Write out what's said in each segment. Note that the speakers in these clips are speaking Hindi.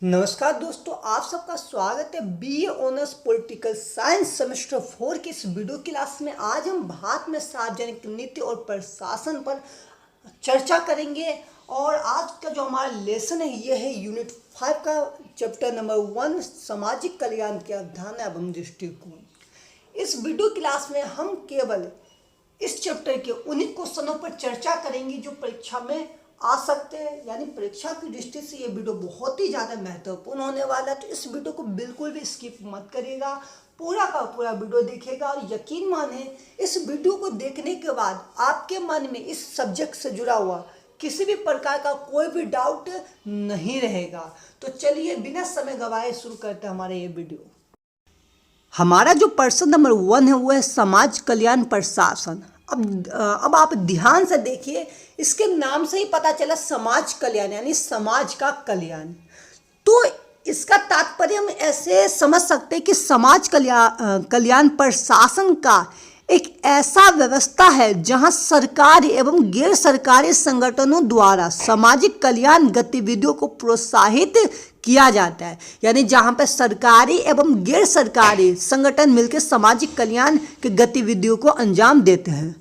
नमस्कार दोस्तों, आप सबका स्वागत है BA honours political science semester 4 की इस वीडियो क्लास में। आज हम भारत में सार्वजनिक नीति और प्रशासन पर चर्चा करेंगे। और आज का जो हमारा लेसन है यह है यूनिट 5 का चैप्टर नंबर 1 सामाजिक कल्याण के अवधारणा एवं दृष्टिकोण। इस वीडियो क्लास में हम केवल इस चैप्टर के उन्हीं क्वेश्चनों पर चर्चा करेंगे जो परीक्षा में आ सकते हैं, यानी परीक्षा की दृष्टि से ये वीडियो बहुत ही ज़्यादा महत्वपूर्ण होने वाला है। तो इस वीडियो को बिल्कुल भी स्किप मत करिएगा, पूरा का पूरा वीडियो देखिएगा। और यकीन माने इस वीडियो को देखने के बाद आपके मन में इस सब्जेक्ट से जुड़ा हुआ किसी भी प्रकार का कोई भी डाउट नहीं रहेगा। तो चलिए बिना समय गवाए शुरू करते हैं हमारे ये वीडियो। हमारा जो पर्सन नंबर 1 है वो है समाज कल्याण प्रशासन। अब आप ध्यान से देखिए, इसके नाम से ही पता चला समाज कल्याण यानी समाज का कल्याण। तो इसका तात्पर्य हम ऐसे समझ सकते हैं कि समाज कल्याण प्रशासन का एक ऐसा व्यवस्था है जहां सरकारी एवं गैर सरकारी संगठनों द्वारा सामाजिक कल्याण गतिविधियों को प्रोत्साहित किया जाता है। यानी जहां पर सरकारी एवं गैर सरकारी संगठन मिलकर सामाजिक कल्याण की गतिविधियों को अंजाम देते हैं।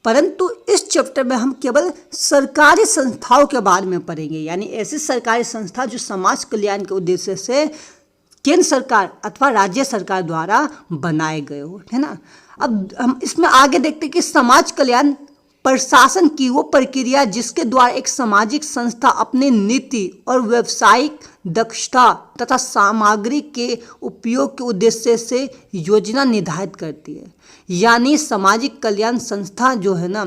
परंतु इस चैप्टर में हम केवल सरकारी संस्थाओं के बारे में पढ़ेंगे, यानी ऐसी सरकारी संस्था जो समाज कल्याण के उद्देश्य से केंद्र सरकार अथवा राज्य सरकार द्वारा बनाए गए हो, है ना। अब हम इसमें आगे देखते हैं कि समाज कल्याण प्रशासन की वो प्रक्रिया जिसके द्वारा एक सामाजिक संस्था अपने नीति और व्यावसायिक दक्षता तथा सामग्री के उपयोग के उद्देश्य से योजना निर्धारित करती है। यानी सामाजिक कल्याण संस्था जो है ना,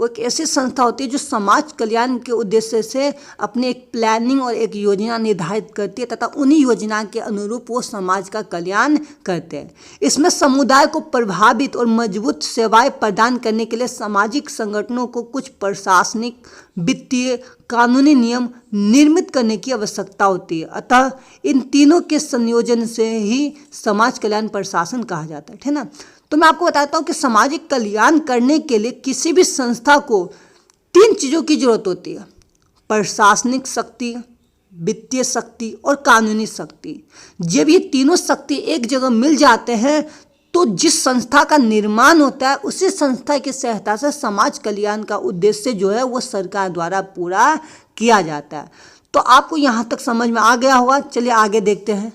वो एक ऐसी संस्था होती है जो समाज कल्याण के उद्देश्य से अपनी एक प्लानिंग और एक योजना निर्धारित करती है तथा उन्हीं योजना के अनुरूप वो समाज का कल्याण करते हैं। इसमें समुदाय को प्रभावित और मजबूत सेवाएं प्रदान करने के लिए सामाजिक संगठनों को कुछ प्रशासनिक, वित्तीय, कानूनी नियम निर्मित करने की आवश्यकता होती है। अतः इन तीनों के संयोजन से ही समाज कल्याण प्रशासन कहा जाता है ना। तो मैं आपको बताता हूँ कि सामाजिक कल्याण करने के लिए किसी भी संस्था को 3 चीज़ों की जरूरत होती है: प्रशासनिक शक्ति, वित्तीय शक्ति और कानूनी शक्ति। जब ये तीनों शक्ति एक जगह मिल जाते हैं तो जिस संस्था का निर्माण होता है उसी संस्था की सहायता से समाज कल्याण का उद्देश्य जो है वो सरकार द्वारा पूरा किया जाता है। तो आपको यहाँ तक समझ में आ गया होगा। चलिए आगे देखते हैं।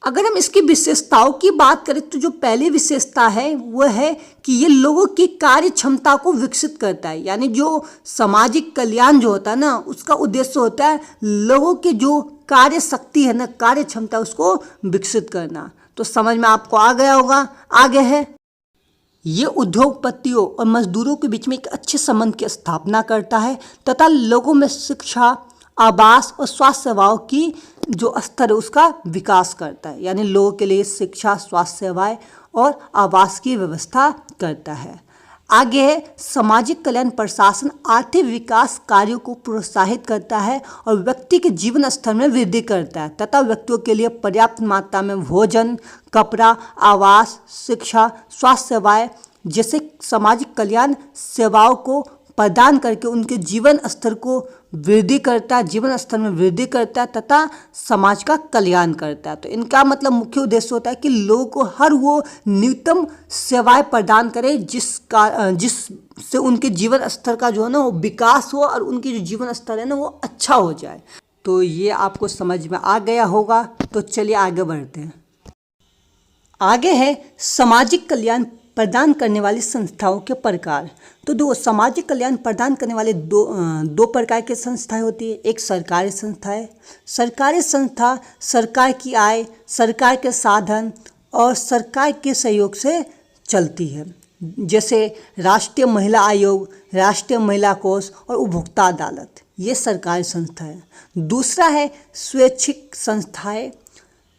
अगर हम इसकी विशेषताओं की बात करें तो जो पहली विशेषता है वो है कि ये लोगों की कार्य क्षमता को विकसित करता है। यानी जो सामाजिक कल्याण जो होता है ना, उसका उद्देश्य होता है लोगों की जो कार्य शक्ति है ना, कार्य क्षमता, उसको विकसित करना। तो समझ में आपको आ गया होगा। आगे है, ये उद्योगपतियों और मजदूरों के बीच में एक अच्छे संबंध की स्थापना करता है तथा लोगों में शिक्षा, आवास और स्वास्थ्य सेवाओं की जो स्तर है उसका विकास करता है। यानी लोगों के लिए शिक्षा, स्वास्थ्य सेवाएं और आवास की व्यवस्था करता है। आगे है, सामाजिक कल्याण प्रशासन आर्थिक विकास कार्यों को प्रोत्साहित करता है और व्यक्ति के जीवन स्तर में वृद्धि करता है तथा व्यक्तियों के लिए पर्याप्त मात्रा में भोजन, कपड़ा, आवास, शिक्षा, स्वास्थ्य सेवाएं जैसे सामाजिक कल्याण सेवाओं को प्रदान करके उनके जीवन स्तर को वृद्धि करता है, जीवन स्तर में वृद्धि करता है तथा समाज का कल्याण करता है। तो इनका मतलब मुख्य उद्देश्य होता है कि लोगों को हर वो न्यूनतम सेवाएं प्रदान करे जिससे उनके जीवन स्तर का जो है ना वो विकास हो और उनकी जो जीवन स्तर है ना वो अच्छा हो जाए। तो ये आपको समझ में आ गया होगा। तो चलिए आगे बढ़ते हैं। आगे है सामाजिक कल्याण प्रदान करने वाली संस्थाओं के प्रकार। तो दो सामाजिक कल्याण प्रदान करने वाले दो प्रकार की संस्थाएं होती है। एक सरकारी संस्था है। सरकारी संस्था सरकार की आय, सरकार के साधन और सरकार के सहयोग से चलती है, जैसे राष्ट्रीय महिला आयोग, राष्ट्रीय महिला कोष और उपभोक्ता अदालत। ये सरकारी संस्था है। दूसरा है स्वैच्छिक संस्थाएं।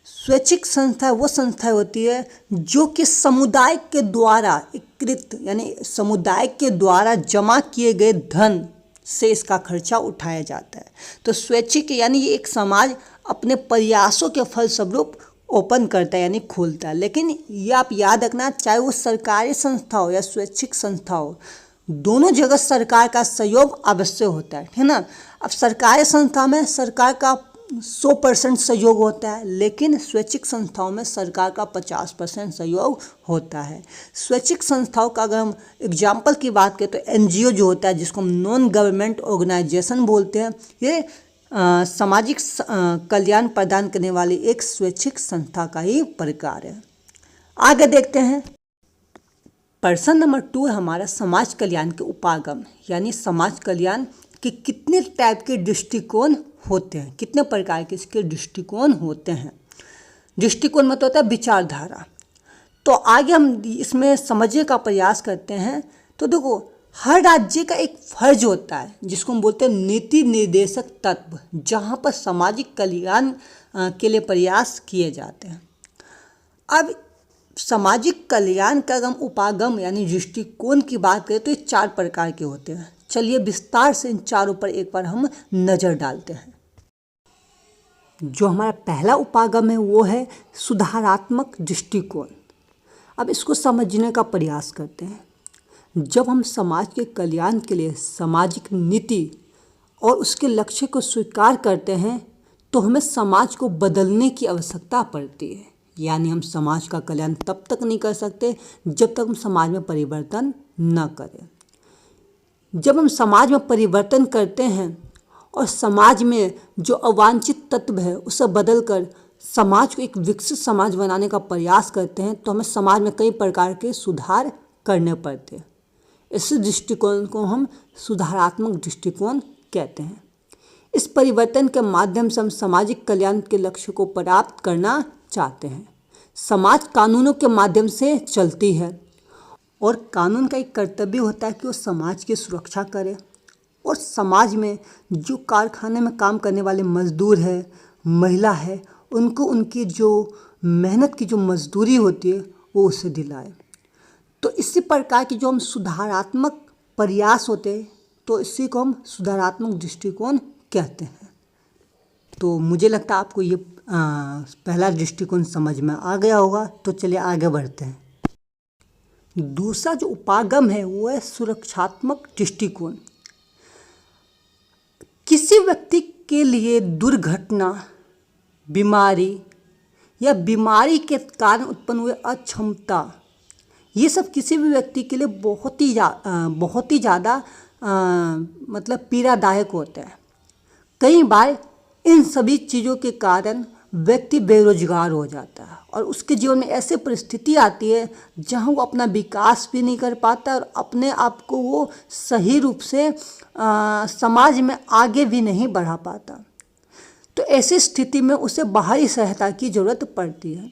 स्वैच्छिक संस्था वो संस्था होती है जो कि समुदाय के द्वारा एकीकृत, यानी समुदाय के द्वारा जमा किए गए धन से इसका खर्चा उठाया जाता है। तो स्वैच्छिक यानी ये एक समाज अपने प्रयासों के फलस्वरूप ओपन करता है यानी खोलता है। लेकिन ये आप याद रखना, चाहे वो सरकारी संस्था हो या स्वैच्छिक संस्था हो, दोनों जगह सरकार का सहयोग अवश्य होता है ना। अब सरकारी संस्था में सरकार का 100% सहयोग होता है, लेकिन स्वैच्छिक संस्थाओं में सरकार का 50% सहयोग होता है। स्वैच्छिक संस्थाओं का अगर हम एग्जाम्पल की बात करें तो एनजीओ जो होता है, जिसको हम नॉन गवर्नमेंट ऑर्गेनाइजेशन बोलते हैं, ये सामाजिक कल्याण प्रदान करने वाली एक स्वैच्छिक संस्था का ही प्रकार है। आगे देखते हैं। प्रश्न नंबर 2 है हमारा समाज कल्याण के उपागम, यानी समाज कल्याण के कितने टाइप के दृष्टिकोण होते हैं, कितने प्रकार के इसके दृष्टिकोण होते हैं। दृष्टिकोण मतलब होता है विचारधारा। तो आगे हम इसमें समझने का प्रयास करते हैं। तो देखो, हर राज्य का एक फर्ज होता है जिसको हम बोलते हैं नीति निर्देशक तत्व, जहाँ पर सामाजिक कल्याण के लिए प्रयास किए जाते हैं। अब सामाजिक कल्याण का हम उपागम यानी दृष्टिकोण की बात करें तो ये 4 प्रकार के होते हैं। चलिए विस्तार से इन चारों पर एक बार हम नज़र डालते हैं। जो हमारा पहला उपागम है वो है सुधारात्मक दृष्टिकोण। अब इसको समझने का प्रयास करते हैं। जब हम समाज के कल्याण के लिए सामाजिक नीति और उसके लक्ष्य को स्वीकार करते हैं तो हमें समाज को बदलने की आवश्यकता पड़ती है। यानी हम समाज का कल्याण तब तक नहीं कर सकते जब तक हम समाज में परिवर्तन न करें। जब हम समाज में परिवर्तन करते हैं और समाज में जो अवांछित तत्व है उसे बदलकर समाज को एक विकसित समाज बनाने का प्रयास करते हैं तो हमें समाज में कई प्रकार के सुधार करने पड़ते हैं। इस दृष्टिकोण को हम सुधारात्मक दृष्टिकोण कहते हैं। इस परिवर्तन के माध्यम से हम सामाजिक कल्याण के लक्ष्य को प्राप्त करना चाहते हैं। समाज कानूनों के माध्यम से चलती है और कानून का एक कर्तव्य होता है कि वो समाज की सुरक्षा करे। और समाज में जो कारखाने में काम करने वाले मजदूर है, महिला है, उनको उनकी जो मेहनत की जो मजदूरी होती है वो उसे दिलाए। तो इसी प्रकार की जो हम सुधारात्मक प्रयास होते हैं तो इसी को हम सुधारात्मक दृष्टिकोण कहते हैं। तो मुझे लगता है आपको ये पहला दृष्टिकोण समझ में आ गया होगा। तो चलिए आगे बढ़ते हैं। दूसरा जो उपागम है वो है सुरक्षात्मक दृष्टिकोण। किसी व्यक्ति के लिए दुर्घटना, बीमारी या बीमारी के कारण उत्पन्न हुए अक्षमता, ये सब किसी भी व्यक्ति के लिए बहुत ही ज़्यादा मतलब पीड़ादायक होता है। कई बार इन सभी चीज़ों के कारण व्यक्ति बेरोजगार हो जाता है और उसके जीवन में ऐसी परिस्थिति आती है जहां वो अपना विकास भी नहीं कर पाता और अपने आप को वो सही रूप से समाज में आगे भी नहीं बढ़ा पाता। तो ऐसी स्थिति में उसे बाहरी सहायता की ज़रूरत पड़ती है।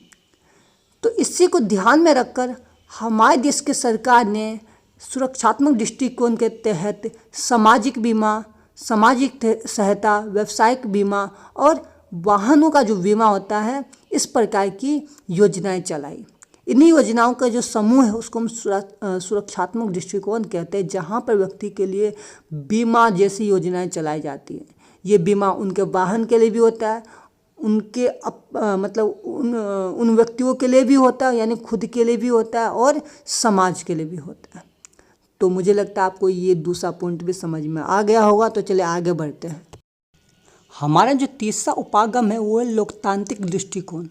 तो इसी को ध्यान में रखकर हमारे देश की सरकार ने सुरक्षात्मक दृष्टिकोण के तहत सामाजिक बीमा, सामाजिक सहायता, व्यावसायिक बीमा और वाहनों का जो बीमा होता है, इस प्रकार की योजनाएं चलाई। इन्हीं योजनाओं का जो समूह है उसको हम सुरक्षात्मक दृष्टिकोण कहते हैं, जहां पर व्यक्ति के लिए बीमा जैसी योजनाएं चलाई जाती हैं। ये बीमा उनके वाहन के लिए भी होता है, उनके मतलब उन व्यक्तियों के लिए भी होता है, यानी खुद के लिए भी होता है और समाज के लिए भी होता है। तो मुझे लगता है आपको ये दूसरा पॉइंट भी समझ में आ गया होगा। तो चलिए आगे बढ़ते हैं। हमारा जो तीसरा उपागम है वो है लोकतांत्रिक दृष्टिकोण।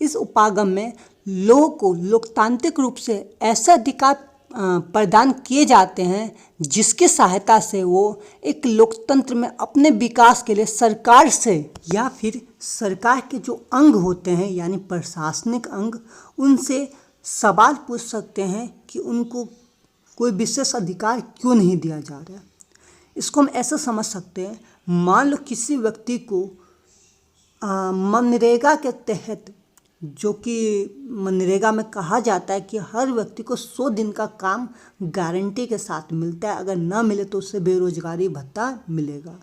इस उपागम में लोगों को लोकतांत्रिक रूप से ऐसे अधिकार प्रदान किए जाते हैं जिसकी सहायता से वो एक लोकतंत्र में अपने विकास के लिए सरकार से या फिर सरकार के जो अंग होते हैं यानी प्रशासनिक अंग, उनसे सवाल पूछ सकते हैं कि उनको कोई विशेष अधिकार क्यों नहीं दिया जा रहा है। इसको हम ऐसे समझ सकते हैं, मान लो किसी व्यक्ति को मनरेगा के तहत, जो कि मनरेगा में कहा जाता है कि हर व्यक्ति को 100 दिन का काम गारंटी के साथ मिलता है, अगर ना मिले तो उससे बेरोजगारी भत्ता मिलेगा।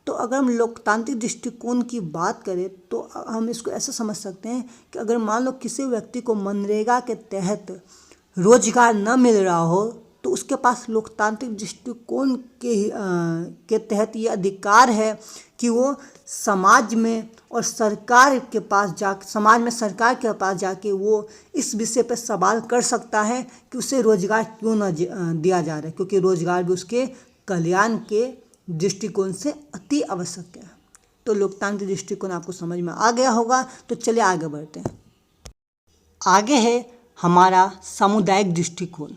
तो अगर हम लोकतांत्रिक दृष्टिकोण की बात करें तो हम इसको ऐसे समझ सकते हैं कि अगर मान लो किसी व्यक्ति को मनरेगा के तहत रोजगार न मिल रहा हो तो उसके पास लोकतांत्रिक दृष्टिकोण के तहत ये अधिकार है कि वो समाज में और सरकार के पास समाज में सरकार के पास जाके वो इस विषय पर सवाल कर सकता है कि उसे रोजगार क्यों न दिया जा रहा है, क्योंकि रोजगार भी उसके कल्याण के दृष्टिकोण से अति आवश्यक है। तो लोकतांत्रिक दृष्टिकोण आपको समझ में आ गया होगा। तो चलिए आगे बढ़ते हैं। आगे है हमारा सामुदायिक दृष्टिकोण।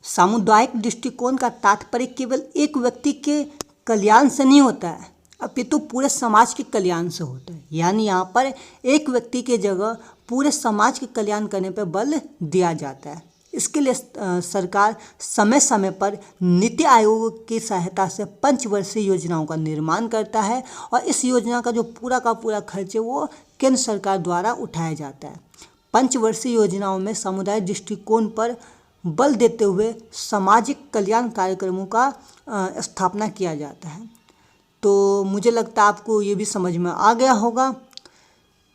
सामुदायिक दृष्टिकोण का तात्पर्य केवल एक व्यक्ति के कल्याण से नहीं होता है, अपितु पूरे समाज के कल्याण से होता है। यानी यहाँ पर एक व्यक्ति की जगह पूरे समाज के कल्याण करने पर बल दिया जाता है। इसके लिए सरकार समय समय पर नीति आयोग की सहायता से पंचवर्षीय योजनाओं का निर्माण करता है और इस योजना का जो पूरा का पूरा खर्च है वो केंद्र सरकार द्वारा उठाया जाता है। पंचवर्षीय योजनाओं में सामुदायिक दृष्टिकोण पर बल देते हुए सामाजिक कल्याण कार्यक्रमों का स्थापना किया जाता है। तो मुझे लगता है आपको ये भी समझ में आ गया होगा।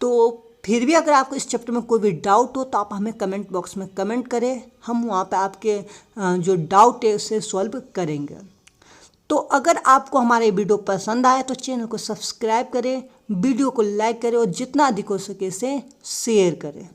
तो फिर भी अगर आपको इस चैप्टर में कोई भी डाउट हो तो आप हमें कमेंट बॉक्स में कमेंट करें, हम वहाँ पे आपके जो डाउट है उसे सॉल्व करेंगे। तो अगर आपको हमारा ये वीडियो पसंद आए तो चैनल को सब्सक्राइब करें, वीडियो को लाइक करें और जितना अधिक हो सके इसे शेयर करें।